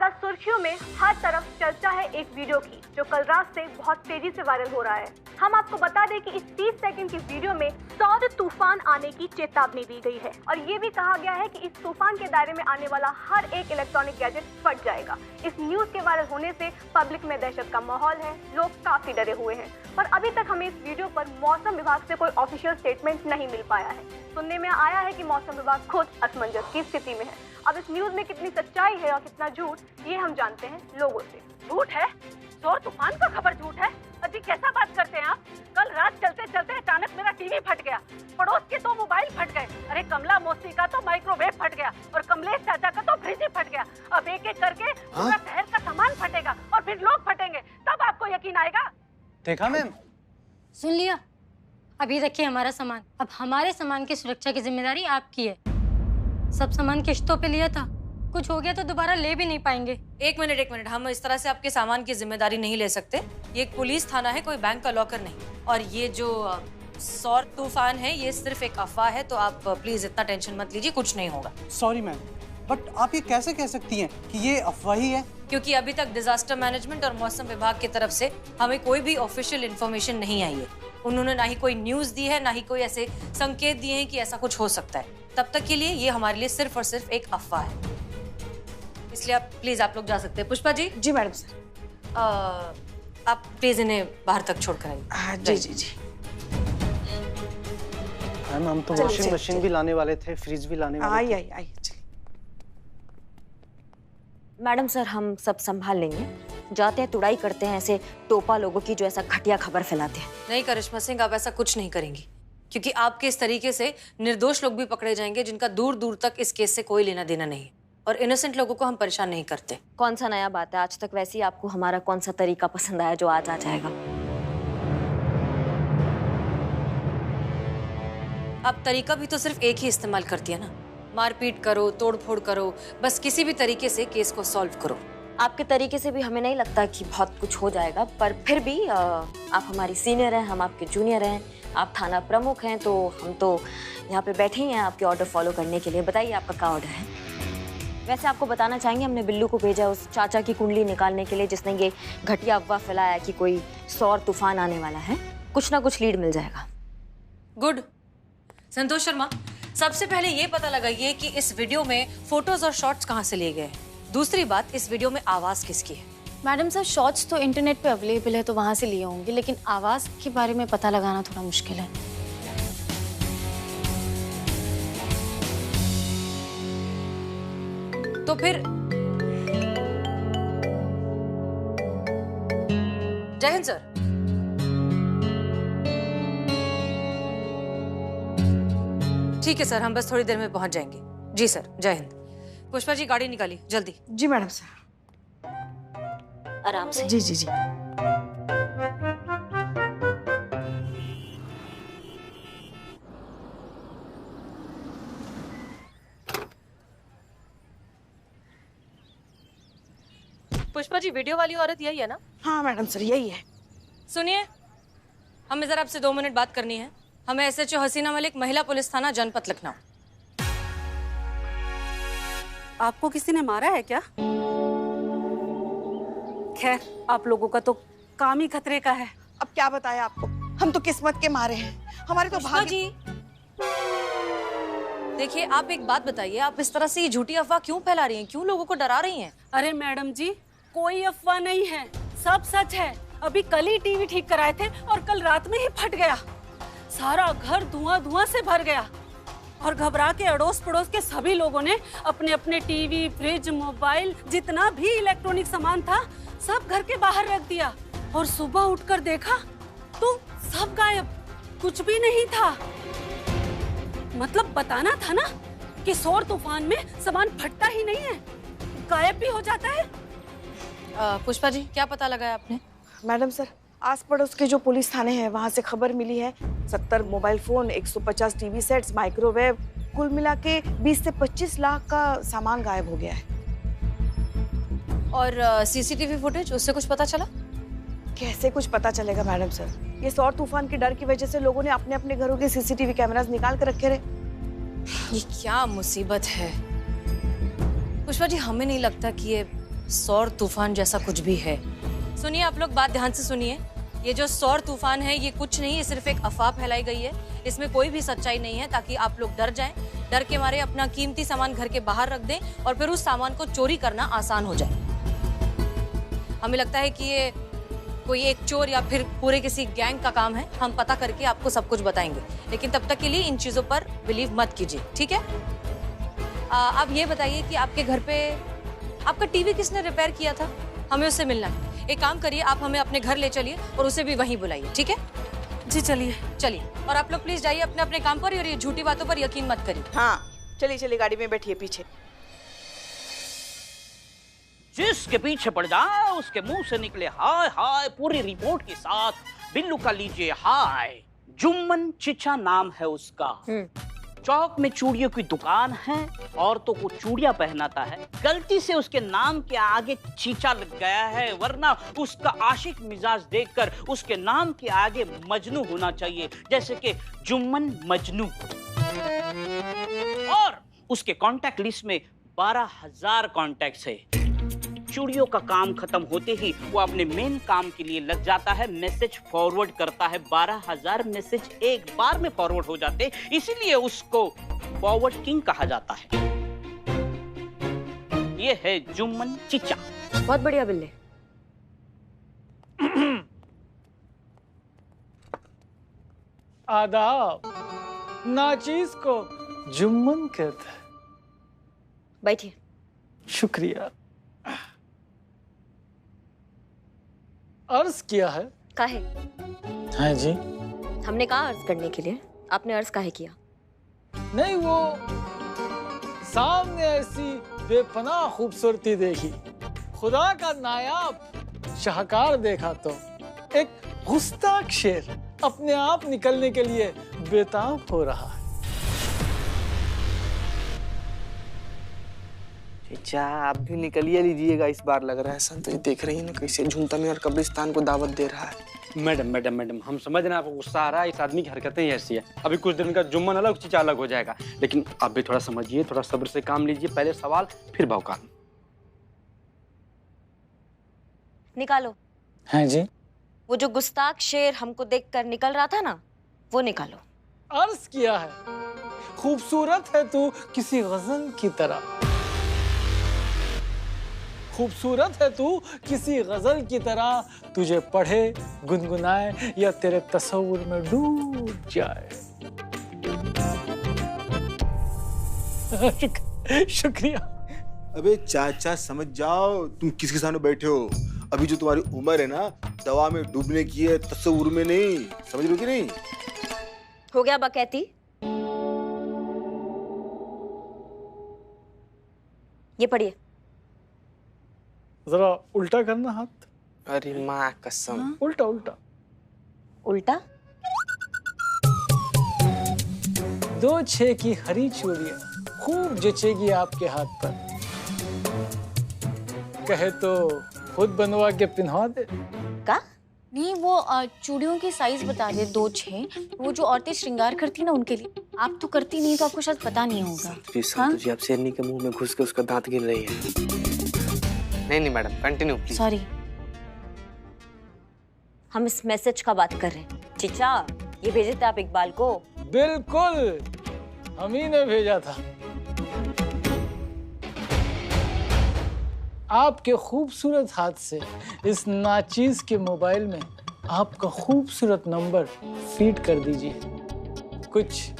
ज्यादा सुर्खियों में हर तरफ चर्चा है एक वीडियो की, जो कल रात से बहुत तेजी से वायरल हो रहा है। हम आपको बता दें कि इस 30 सेकंड की वीडियो में सौर तूफान आने की चेतावनी दी गई है और ये भी कहा गया है कि इस तूफान के दायरे में आने वाला हर एक इलेक्ट्रॉनिक गैजेट फट जाएगा। इस न्यूज के वायरल होने से पब्लिक में दहशत का माहौल है, लोग काफी डरे हुए हैं, पर अभी तक हमें इस वीडियो पर मौसम विभाग से कोई ऑफिशियल स्टेटमेंट नहीं मिल पाया है। सुनने में आया है कि मौसम विभाग खुद असमंजस की स्थिति में है। अब इस न्यूज में कितनी सच्चाई है और कितना झूठ, ये हम जानते हैं लोगों से। झूठ है? सौर तूफान का खबर झूठ है? अजी कैसा बात करते हैं आप? कल रात चलते चलते अचानक मेरा टीवी फट गया, पड़ोस के 2 मोबाइल फट गए, अरे कमला मौसी का तो माइक्रोवेव फट गया और कमलेश चाचा का तो फ्रिज ही फट गया। अब एक एक करके पूरा शहर का सामान फटेगा और फिर लोग फटेंगे, तब आपको यकीन आएगा। देखा मैम? सुन लिया? अभी रखिए हमारा सामान, अब हमारे सामान की सुरक्षा की जिम्मेदारी आपकी है। सब सामान किश्तों पे लिया था, कुछ हो गया तो दोबारा ले भी नहीं पाएंगे। एक मिनट, हम इस तरह से आपके सामान की जिम्मेदारी नहीं ले सकते। ये एक पुलिस थाना है, कोई बैंक का लॉकर नहीं। और ये जो सौर तूफान है ये सिर्फ एक अफवाह है, तो आप प्लीज इतना टेंशन मत लीजिए, कुछ नहीं होगा। सॉरी मैम, बट आप ये कैसे कह सकती हैं कि ये अफवाह ही है? क्योंकि अभी तक डिजास्टर मैनेजमेंट और मौसम विभाग की तरफ से हमें कोई भी ऑफिशियल इन्फॉर्मेशन नहीं आई है। उन्होंने ना ही कोई न्यूज दी है, ना ही कोई ऐसे संकेत दिए हैं कि ऐसा कुछ हो सकता है। तब तक के लिए ये हमारे लिए सिर्फ और सिर्फ एक अफवाह है, इसलिए आप प्लीज आप लोग जा सकते हैं। पुष्पा जी। जी मैडम सर। आप प्लीज इन्हें बाहर तक छोड़ कर आइए। जी जी जी। मैम हम तो वॉशिंग मशीन भी लाने वाले थे, फ्रिज भी लाने वाले थे। आई। मैडम सर हम सब संभाल लेंगे, जाते हैं तुड़ाई करते हैं ऐसे टोपा लोगों की जो ऐसा घटिया खबर फैलाते हैं। नहीं करिश्मा सिंह, आप ऐसा कुछ नहीं करेंगी, क्योंकि आपके इस तरीके से निर्दोष लोग भी पकड़े जाएंगे जिनका दूर दूर तक इस केस से कोई लेना देना नहीं, और इनोसेंट लोगों को हम परेशान नहीं करते। कौन सा नया बात है? आज तक वैसे ही आपको हमारा कौन सा तरीका पसंद आया जो आज आ जाएगा? आप तरीका भी तो सिर्फ एक ही इस्तेमाल करती है ना, मारपीट करो, तोड़फोड़ करो, बस किसी भी तरीके से केस को सॉल्व करो। आपके तरीके से भी हमें नहीं लगता कि बहुत कुछ हो जाएगा, पर फिर भी आप हमारी सीनियर हैं, हम आपके जूनियर हैं, आप थाना प्रमुख हैं, तो हम तो यहाँ पे बैठे ही हैं आपके ऑर्डर फॉलो करने के लिए। बताइए आपका क्या ऑर्डर है? वैसे आपको बताना चाहेंगे, हमने बिल्लू को भेजा उस चाचा की कुंडली निकालने के लिए जिसने ये घटिया अफवाह फैलाया कि कोई सौर तूफान आने वाला है। कुछ ना कुछ लीड मिल जाएगा। गुड। संतोष शर्मा, सबसे पहले ये पता लगाइए कि इस वीडियो में फोटोज और शॉट्स कहाँ से लिए गए हैं। दूसरी बात, इस वीडियो में आवाज किसकी है? मैडम सर, शॉर्ट्स तो इंटरनेट पे अवेलेबल है तो वहाँ से लिए होंगे, लेकिन आवाज के बारे में पता लगाना थोड़ा मुश्किल है। तो फिर जय हिंद सर। ठीक है सर, हम बस थोड़ी देर में पहुंच जाएंगे। जी सर, जय हिंद। पुष्पा जी गाड़ी निकाली जल्दी। जी मैडम सर। आराम से। जी जी जी। पुष्पा जी, वीडियो वाली औरत यही है ना? हाँ मैडम सर, यही है। सुनिए, हमें जरा आपसे 2 मिनट बात करनी है। हमें SHO हसीना मलिक, महिला पुलिस थाना, जनपद लखनऊ। आपको किसी ने मारा है क्या? खैर, आप लोगों का तो काम ही खतरे का है। अब क्या बताएं आपको, हम तो किस्मत के मारे हैं, हमारे तो पुष्पा जी, देखिए आप एक बात बताइए, आप इस तरह से ये झूठी अफवाह क्यों फैला रही हैं? क्यों लोगों को डरा रही हैं? अरे मैडम जी, कोई अफवाह नहीं है, सब सच है। अभी कल ही टीवी ठीक कराए थे और कल रात में ही फट गया। सारा घर धुआं धुआं से भर गया और घबरा के अड़ोस पड़ोस के सभी लोगों ने अपने अपने टीवी, फ्रिज, मोबाइल, जितना भी इलेक्ट्रॉनिक सामान था सब घर के बाहर रख दिया। और सुबह उठकर देखा तो सब गायब, कुछ भी नहीं था। मतलब बताना था ना कि सौर तूफान में सामान फटता ही नहीं है, गायब भी हो जाता है। पुष्पा जी, क्या पता लगाया आपने? मैडम सर, आस पड़ोस के जो पुलिस थाने हैं वहाँ से खबर मिली है 70 mobile phone, 150 TV sets, microwave, कुल मिला के 20 से 25 लाख का सामान गायब हो गया है। और CCTV फुटेज, उससे कुछ पता चला? कैसे कुछ पता चलेगा मैडम सर, ये सौर तूफान के डर की वजह से लोगों ने अपने अपने घरों के CCTV कैमरास निकाल कर रखे रहे। ये क्या मुसीबत है पुष्पा जी, हमें नहीं लगता कि ये सौर तूफान जैसा कुछ भी है। सुनिए आप लोग, बात ध्यान से सुनिए। ये जो सौर तूफान है ये कुछ नहीं, ये सिर्फ एक अफवाह फैलाई गई है। इसमें कोई भी सच्चाई नहीं है, ताकि आप लोग डर जाएं। डर के मारे अपना कीमती सामान घर के बाहर रख दें और फिर उस सामान को चोरी करना आसान हो जाए। हमें लगता है कि ये कोई एक चोर या फिर पूरे किसी गैंग का काम है। हम पता करके आपको सब कुछ बताएंगे, लेकिन तब तक के लिए इन चीजों पर बिलीव मत कीजिए, ठीक है? आप ये बताइए कि आपके घर पे आपका टीवी किसने रिपेयर किया था? हमें उससे मिलना है। एक काम करिए, आप हमें अपने घर ले चलिए और उसे भी वहीं बुलाइए, ठीक है? जी चलिए। चलिए, और आप लोग प्लीज जाइए अपने अपने काम पर और ये झूठी बातों पर यकीन मत करिए। हाँ चलिए चलिए, गाड़ी में बैठिए पीछे। जिसके पीछे पड़ जाए उसके मुंह से निकले हाय हाय पूरी रिपोर्ट के साथ। बिल्लू का लीजिए हाय। जुम्मन चिचा नाम है उसका। चौक में चूड़ियों की दुकान है, औरतों को चूड़ियां पहनाता है। गलती से उसके नाम के आगे चीचा लग गया है, वरना उसका आशिक मिजाज देखकर उसके नाम के आगे मजनू होना चाहिए, जैसे कि जुम्मन मजनू। और उसके कांटेक्ट लिस्ट में 12,000 कॉन्टैक्ट्स है। चूड़ियों का काम खत्म होते ही वो अपने मेन काम के लिए लग जाता है, मैसेज फॉरवर्ड करता है। 12,000 मैसेज एक बार में फॉरवर्ड हो जाते, इसीलिए उसको फॉरवर्ड किंग कहा जाता है। ये है जुम्मन चिचा। बहुत बढ़िया बिल्ले। आदाब। नाचीज को जुम्मन कहते हैं। बैठिए। शुक्रिया। अर्ज किया है। काहे? हाँ जी। हमने कहा अर्ज करने के लिए, आपने अर्ज काहे किया? नहीं, वो सामने ऐसी बेपनाह खूबसूरती देखी, खुदा का नायाब शाहकार देखा तो एक गुस्ताख शेर अपने आप निकलने के लिए बेताब हो रहा है। चाचा आप भी निकलिए लीजिएगा इस बार। लग रहा है संत जी देख रही है ना कैसे झूमता में और कब्रिस्तान को दावत दे रहा है। मैडम हम समझ रहे हैं आपको गुस्सा आ रहा है, इस आदमी की हरकतें ही ऐसी है। अभी कुछ दिन का जुम्मन अलग चीज अलग हो जाएगा, लेकिन आप भी थोड़ा समझिए, थोड़ा सब्र से काम लीजिए। पहले सवाल फिर भौकाल। निकालो। हाँ जी। वो जो गुस्ताख शेर हमको देखकर निकल रहा था ना, वो निकालो। अर्ज किया है, खूबसूरत है तू किसी गजल की तरह। खूबसूरत है तू किसी गजल की तरह, तुझे पढ़े गुनगुनाए या तेरे तस्वुर में डूब जाए। शुक्रिया। अबे चाचा समझ जाओ, तुम किसके सामने बैठे हो। अभी जो तुम्हारी उम्र है ना, दवा में डूबने की है, तस्वुर में नहीं। समझ लो कि नहीं? हो गया बकैती। ये पढ़िए। जरा उल्टा करना हाथ। अरे माँ कसम। उल्टा उल्टा उल्टा। 2-6 की हरी चूड़ियां खूब जचेगी आपके हाथ पर। कहे तो खुद बनवा के पिन्हवा दे। का? नहीं, वो चूड़ियों की साइज बता दे, 2-6। वो जो औरतें श्रृंगार करती ना उनके लिए। आप तो करती नहीं, तो आपको शायद पता नहीं होगा। संत जी आप शेरनी के मुंह में घुस के उसका दांत गिन रही है। नहीं मैडम, कंटिन्यू प्लीज। सॉरी, हम इस मैसेज का बात कर रहे हैं। चिचा, ये भेजे थे आप इकबाल को? बिल्कुल, हम ही ने भेजा था। आपके खूबसूरत हाथ से इस नाचीज के मोबाइल में आपका खूबसूरत नंबर फीड कर दीजिए। कुछ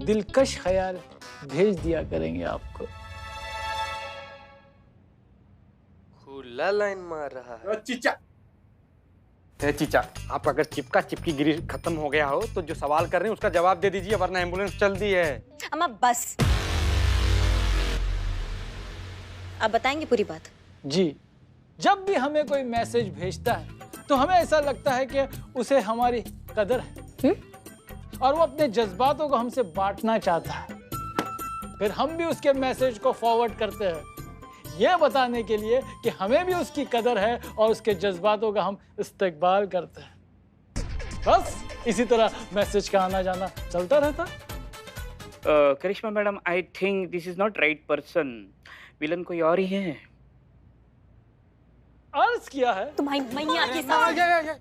दिलकश ख्याल भेज दिया करेंगे आपको। खुला लाइन मार रहा है। चीचा, आप अगर चिपका चिपकी गिरी खत्म हो गया हो तो जो सवाल कर रहे हैं उसका जवाब दे दीजिए, वरना एम्बुलेंस चल दी है। अम्मा बस। आप बताएंगे पूरी बात? जी, जब भी हमें कोई मैसेज भेजता है तो हमें ऐसा लगता है कि उसे हमारी कदर है और वो अपने जज्बातों को हमसे बांटना चाहता है। फिर हम भी उसके मैसेज को फॉरवर्ड करते हैं, ये बताने के लिए कि हमें भी उसकी कदर है और उसके जज्बातों का हम इस्तेकबाल करते हैं। बस इसी तरह मैसेज का आना जाना चलता रहता। Karishma madam, I think this is not right person. Villain कोई और ही है। डांस किया है। तुम्हारी मैया के साथ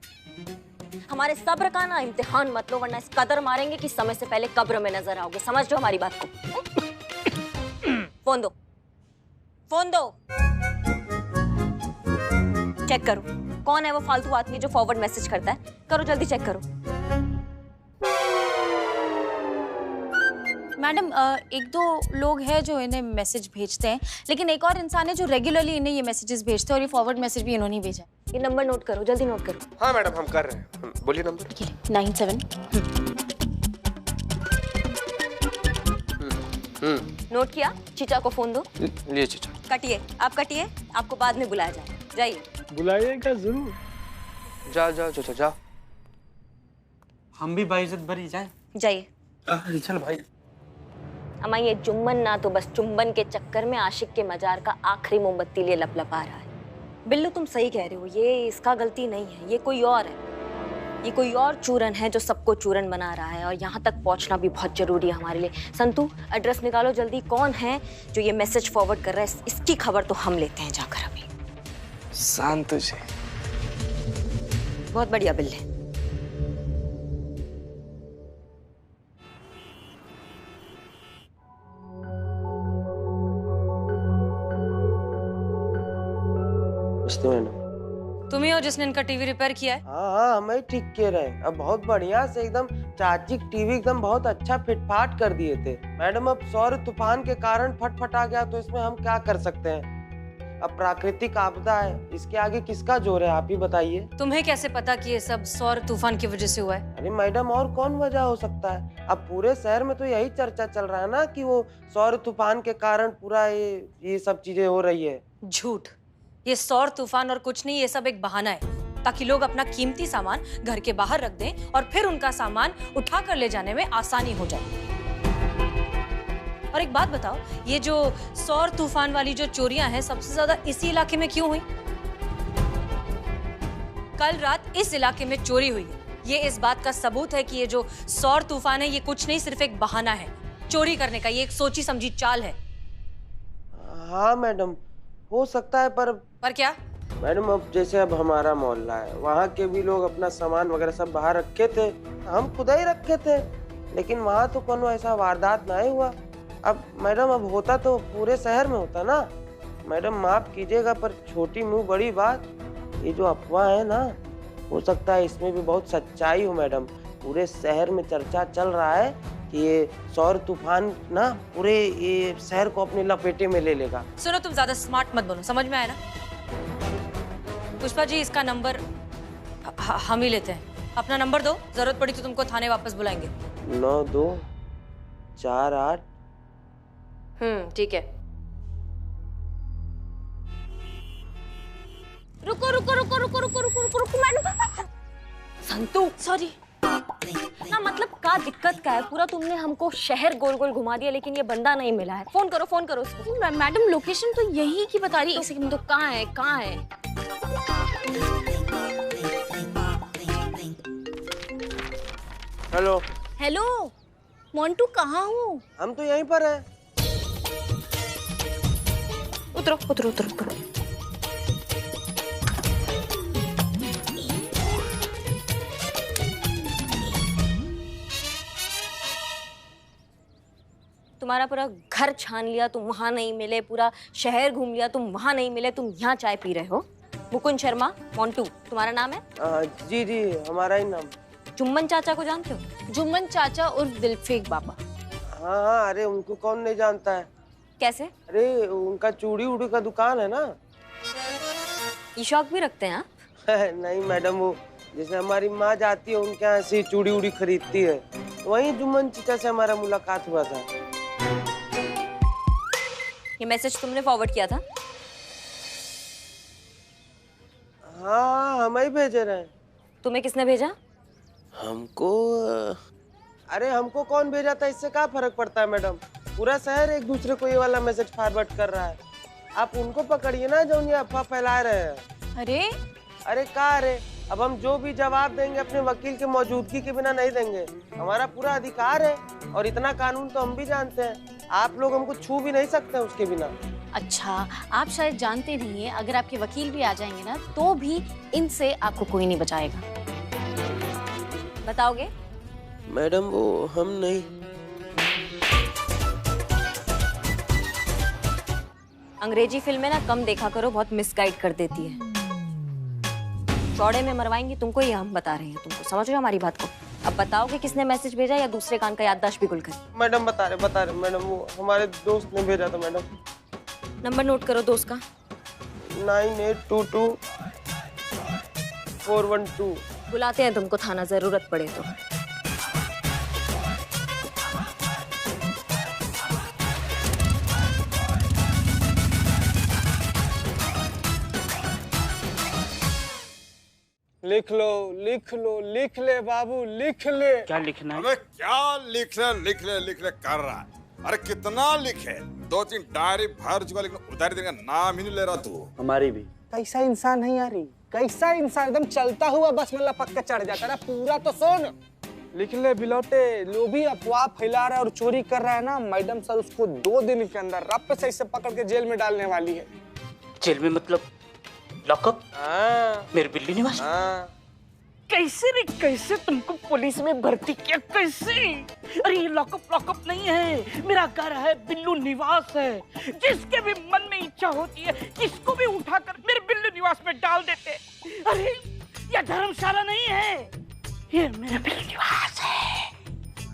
हमारे सब्र का ना इम्तिहान मत लो, वरना इस कदर मारेंगे कि समय से पहले कब्र में नजर आओगे। समझ लो हमारी बात को। फोन दो, फोन दो। चेक करो कौन है वो फालतू आदमी जो फॉरवर्ड मैसेज करता है। करो जल्दी चेक करो। मैडम एक दो लोग हैं जो इन्हें मैसेज भेजते हैं, लेकिन एक और इंसान है जो रेगुलरली इन्हें ये मैसेजेस भेजते हैं और ये फॉरवर्ड मैसेज भी इन्होंने भेजा। ये नंबर नोट करो, जल्दी नोट करो। हाँ मैडम हम कर रहे हैं। बोलिए नंबर। 97। नोट किया? चीचा को फोन दो। लिए चीचा। कटिए, आप कटिए, आपको बाद में बुलाया जाए। जाइए। बुलाइएगा जरूर। जाओ जाओ चीचा जाओ। हम भी बाइज्जत भरी जाए। जाइए। चल भाई। अम्मा ये जुम्मन ना तो बस चुंबन के चक्कर में आशिक के मजार का आखिरी मोमबत्ती लिए लपलपा रहा है। बिल्लू तुम सही कह रहे हो, ये इसका गलती नहीं है, ये कोई और है। ये कोई और चूरन है जो सबको चूरन बना रहा है, और यहाँ तक पहुँचना भी बहुत जरूरी है हमारे लिए। संतू एड्रेस निकालो जल्दी, कौन है जो ये मैसेज फॉरवर्ड कर रहा है, इसकी खबर तो हम लेते हैं जाकर अभी। शांत से। बहुत बढ़िया बिल्ले। तुम ही हो जिसने इनका टीवी रिपेयर किया है? हाँ हमें ठीक किए रहे। अब बहुत बढ़िया से एकदम चाची टीवी एकदम बहुत अच्छा फिटफाट कर दिए थे मैडम। अब सौर तूफान के कारण फटफटा गया तो इसमें हम क्या कर सकते हैं। अब प्राकृतिक आपदा है, इसके आगे किसका जोर है आप ही बताइए। तुम्हें कैसे पता कि ये सब सौर तूफान की वजह से हुआ है? अरे मैडम और कौन वजह हो सकता है। अब पूरे शहर में तो यही चर्चा चल रहा है ना कि वो सौर तूफान के कारण पूरा ये सब चीजें हो रही है। झूठ। ये सौर तूफान और कुछ नहीं, ये सब एक बहाना है ताकि लोग अपना कीमती सामान घर के बाहर रख दें और फिर उनका सामान उठा कर ले जाने में आसानी हो जाए। और एक बात बताओ, ये जो सौर तूफान वाली जो चोरियां हैं सबसे ज्यादा इसी इलाके में क्यों हुई? कल रात इस इलाके में चोरी हुई है। ये इस बात का सबूत है कि ये जो सौर तूफान है ये कुछ नहीं, सिर्फ एक बहाना है चोरी करने का। ये एक सोची समझी चाल है। हाँ मैडम हो सकता है, पर क्या मैडम अब जैसे अब हमारा मोहल्ला है, वहाँ के भी लोग अपना सामान वगैरह सब बाहर रखे थे, हम खुद ही रखे थे, लेकिन वहाँ तो कोनो ऐसा वारदात नहीं हुआ। अब मैडम अब होता तो पूरे शहर में होता ना। मैडम माफ कीजिएगा पर छोटी मुंह बड़ी बात, ये जो अफवाह है ना, हो सकता है इसमें भी बहुत सच्चाई हो मैडम। पूरे शहर में चर्चा चल रहा है कि ये सौर तूफान ना पूरे ये शहर को अपने लपेटे में ले लेगा। सुनो तुम ज्यादा स्मार्ट मत बनो, समझ में आया ना? पुष्पा जी इसका नंबर हम ही लेते हैं। अपना नंबर दो, जरूरत पड़ी तो तुमको थाने वापस बुलाएंगे। 9248। ठीक है। रुको रुको रुको रुको रुको रुको रुको रुको मैडम। संतू सॉरी ना, मतलब का दिक्कत क्या है? पूरा तुमने हमको शहर गोल गोल घुमा दिया लेकिन ये बंदा नहीं मिला है। फोन करो उसको। मैडम लोकेशन तो यही की बता रही है। तो कहाँ है कहाँ है? हेलो हेलो मोंटू कहाँ हो? हम तो यहीं पर हैं। उतरो उतरो उतरो उतरो। तुम्हारा पूरा घर छान लिया, तुम वहां नहीं मिले। पूरा शहर घूम लिया, तुम वहां नहीं मिले। तुम यहाँ चाय पी रहे हो। मुकुंद शर्मा मोंटू तुम्हारा नाम है? जी जी हमारा ही नाम। जुम्मन चाचा को जानते हो? जुम्मन चाचा उर्फ दिलफेक बाबा। हाँ अरे उनको कौन नहीं जानता है। कैसे? अरे उनका चूड़ी उड़ी का दुकान है ना। ये शौक भी रखते हैं आप? नहीं मैडम, वो जैसे हमारी माँ जाती है उनके यहाँ से चूड़ी उड़ी खरीदती है, वहीं जुम्मन चाचा से हमारा मुलाकात हुआ था। ये मैसेज तुमने फॉरवर्ड किया था? हाँ हम ही भेजे रहे। तुम्हें किसने भेजा? हमको अरे हमको कौन भेजा था इससे क्या फर्क पड़ता है मैडम। पूरा शहर एक दूसरे को ये वाला मैसेज फॉरवर्ड कर रहा है। आप उनको पकड़िए ना जो ये अफवाह फैला रहे हैं। अरे क्या रे, अब हम जो भी जवाब देंगे अपने वकील के मौजूदगी के बिना नहीं देंगे। हमारा पूरा अधिकार है और इतना कानून तो हम भी जानते हैं। आप लोग हमको छू भी नहीं सकते उसके बिना। अच्छा, आप शायद जानते नहीं हैं, अगर आपके वकील भी आ जाएंगे ना तो भी इनसे आपको कोई नहीं बचाएगा। बताओगे? मैडम वो हम नहीं। अंग्रेजी फिल्में ना कम देखा करो, बहुत मिसगाइड कर देती है। चौड़े में मरवाएंगी तुमको, ये हम बता रहे हैं तुमको, समझ रहे हो हमारी बात को? अब बताओ कि किसने मैसेज भेजा या दूसरे कान का याददाश्त बिल्कुल कर। मैडम बता रहे मैडम, वो हमारे दोस्त ने भेजा था मैडम। नंबर नोट करो दोस्त का। 9822-412। बुलाते हैं तुमको थाना, जरूरत पड़े तो। लिख लो लिख लो, लिख ले बाबू, लिख ले। क्या लिखना है? अबे क्या लिख ले कर रहा है? अरे कितना लिखे, 2-3 डायरी भर चुका, लेकिन उधारी देने का नाम ही नहीं ले रहा तू। हमारी भी। कैसा इंसान है यार, कैसा इंसान, एकदम चलता हुआ बस में लपक के चढ़ जाता है। पूरा तो सुन, लिख ले बिलौटे। लोभी अफवाह फैला रहा है और चोरी कर रहा है ना, मैडम सर उसको 2 दिन के अंदर रप से इसे पकड़ के जेल में डालने वाली है। जेल में मतलब लॉकअप? मेरे बिल्ली निवास? कैसे रे कैसे तुमको पुलिस में भर्ती किया, कैसे? अरे ये लॉकअप नहीं है, मेरा घर है, बिल्लू निवास है। जिसके भी मन में इच्छा होती है इसको भी उठाकर मेरे बिल्लू निवास में डाल देते। अरे ये धर्मशाला नहीं है, ये मेरा बिल्लू निवास है।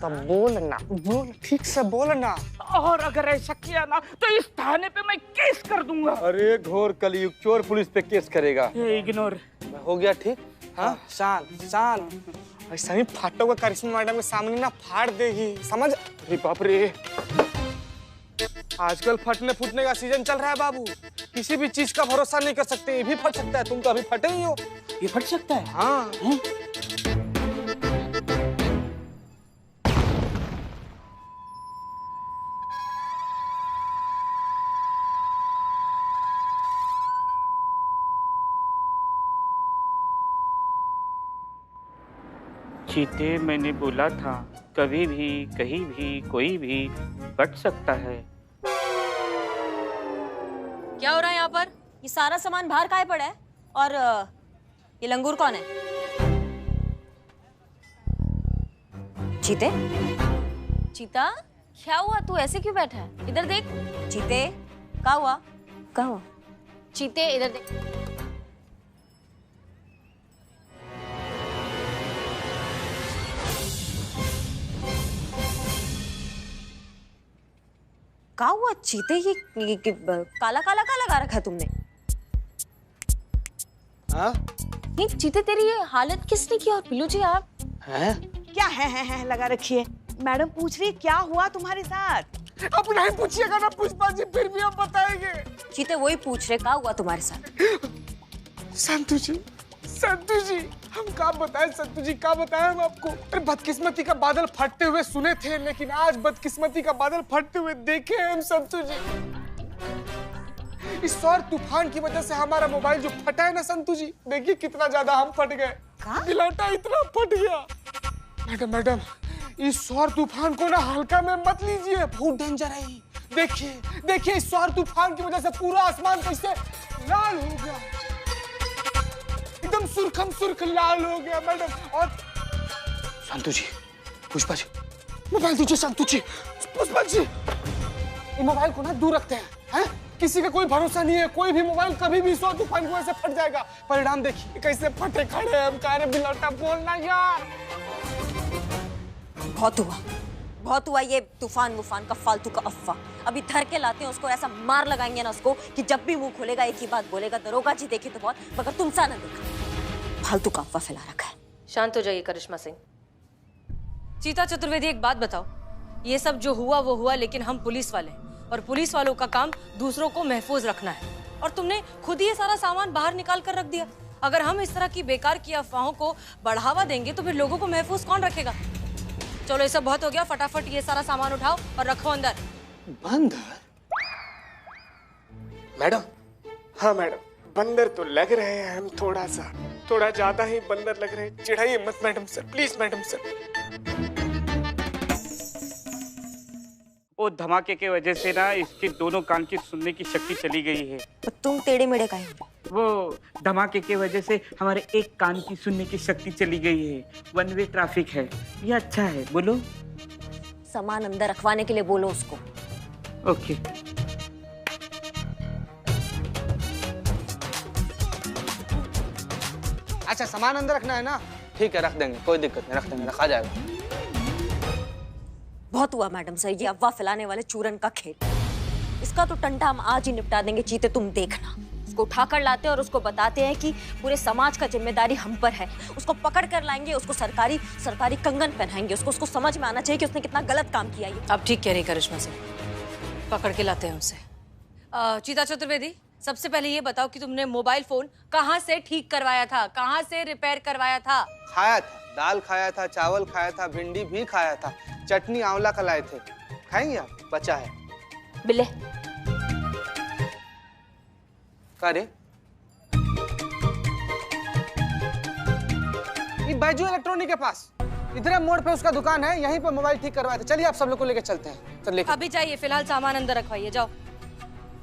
तब बोलना, बोल ठीक से बोलना। और अगर ऐसा किया ना तो इस थाने पे मैं केस कर दूंगा। अरे घोर कलयुग, चोर पुलिस पे केस करेगा। इग्नोर हो गया ठीक। हाँ शांत शांत, ऐसा ही फाटोगे करिश्मा मैडम के सामने ना फाड़ देगी, समझ? अरे बाप रे, आजकल फटने फूटने का सीजन चल रहा है बाबू, किसी भी चीज का भरोसा नहीं कर सकते। ये भी फट सकता है, तुम तो अभी फटे ही हो। ये फट सकता है? हाँ। चीते, मैंने बोला था कभी भी कहीं भी कोई भी फट सकता है। क्या हो रहा है यहाँ पर? ये सारा सामान बाहर काहे पड़ा है? और ये लंगूर कौन है? चीते? चीता, क्या हुआ? तू ऐसे क्यों बैठा है? इधर देख। चीते, क्या हुआ? क्या हुआ? चीते, इधर देख। क्या हुआ चीते? ये काला काला का लगा रखा है तुमने? हाँ? नहीं चीते, तेरी ये हालत किसने की? और पिल्लू जी आप हैं? क्या है लगा रखी है? मैडम पूछ रही क्या हुआ तुम्हारे साथ? अब नहीं पूछिएगा ना पुष्पा जी, फिर भी हम बताएंगे। चीते वही पूछ रहे, क्या हुआ तुम्हारे साथ? संतू जी हम क्या बताएं, संतू जी क्या बताएं हम आपको? अरे बदकिस्मती का बादल फटते हुए सुने थे, लेकिन आज बदकिस्मती का बादल फटते हुए देखे हम संतू जी। इस सौर तूफान की वजह से हमारा मोबाइल जो फटा है ना संतू जी, देखिए कितना ज्यादा हम फट गए। बिलौटा इतना फट गया। मैडम इस सौर तूफान को ना हल्का में मत लीजिए, बहुत डेंजर है। देखिए इस सौर तूफान की वजह से पूरा आसमान कैसे लाल हो गया, एकदम सुर्ख लाल हो गया मैडम। और संतू जी, पुष्पा जी, मोबाइल दीजिए संतू जी, पुष्पा जी। ये मोबाइल को ना दूर रखते हैं, किसी का कोई भरोसा नहीं है, कोई भी मोबाइल कभी भी सौर तूफान की वजह से फट जाएगा। परिणाम देखिए कैसे फटे खड़े हैं हम। कह रहे बिलौटा बोलना यार। बहुत हुआ ये तूफान वूफान का फालतू का अफवाह। अभी धर के लाते हैं उसको, ऐसा मार लगाएंगे ना उसको कि जब भी मुंह खोलेगा एक ही बात बोलेगा, दरोगा जी देखे तो बहुत, मगर तुम सा ना देखा। फालतू का अफवाह फैला रखा है। शांत हो जाइए करिश्मा सिंह। चीता चतुर्वेदी, एक बात बताओ, ये सब जो हुआ वो हुआ, लेकिन हम पुलिस वाले हैं और पुलिस वालों का काम दूसरों को महफूज रखना है, और तुमने खुद ही ये सारा सामान बाहर निकाल कर रख दिया। अगर हम इस तरह की बेकार की अफवाहों को बढ़ावा देंगे तो फिर लोगों को महफूज कौन रखेगा? चलो ये सब बहुत हो गया, फटाफट ये सारा सामान उठाओ और रखो अंदर। बंदर? मैडम, हाँ मैडम, बंदर तो लग रहे हैं हम, थोड़ा ज्यादा ही बंदर लग रहे हैं। चिढ़ाइए मत madam sir, please madam sir. वो धमाके के वजह से ना इसके दोनों कान की सुनने की शक्ति चली गई है। तो तुम टेढ़े मेढ़े काहे हो? वो धमाके के वजह से हमारे एक कान की सुनने की शक्ति चली गई है। वन वे ट्रैफिक है, ये अच्छा है। बोलो। सामान अंदर रखवाने के लिए बोलो उसको। ओके। अच्छा सामान अंदर रखना है ना? ठीक है, रख देंगे, कोई दिक्कत नहीं, रख देंगे, रखा जाएगा। बहुत हुआ मैडम सर, ये अफवाह फैलाने वाले चूरन का खेल। इसका तो टंटा हम आज ही निपटा देंगे, चीते तुम देखना। उसको उठा कर लाते हैं और उसको बताते हैं कि पूरे समाज का जिम्मेदारी हम पर है। उसको पकड़ कर लाएंगे, उसको सरकारी कंगन पहनाएंगे। उसको समझ में आना चाहिए कि उसने कितना गलत काम किया ये। अब ठीक कह रही करिश्मा से, पकड़ के लाते हैं उसे। चीता चतुर्वेदी, सबसे पहले ये बताओ कि तुमने मोबाइल फोन कहाँ से ठीक करवाया था, कहाँ से रिपेयर करवाया था? खाया था, दाल खाया था, चावल खाया था, भिंडी भी खाया था, चटनी आंवला का लाए थे। खाएंगे आप? बचा है। बिल्ले करे ये बैजू इलेक्ट्रॉनिक के पास इधर मोड़ पे उसका दुकान है, यहीं पे मोबाइल ठीक करवाए थे। चलिए आप सब लोग को लेके चलते हैं। चलिए अभी जाइए, फिलहाल सामान अंदर रखवाइए। जाओ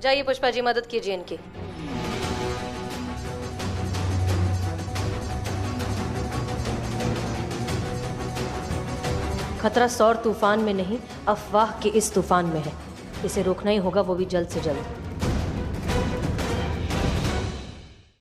जाइए पुष्पा जी, मदद कीजिए इनकी। खतरा सौर तूफान में नहीं, अफवाह के इस तूफान में है। इसे रोकना ही होगा, वो भी जल्द से जल्द।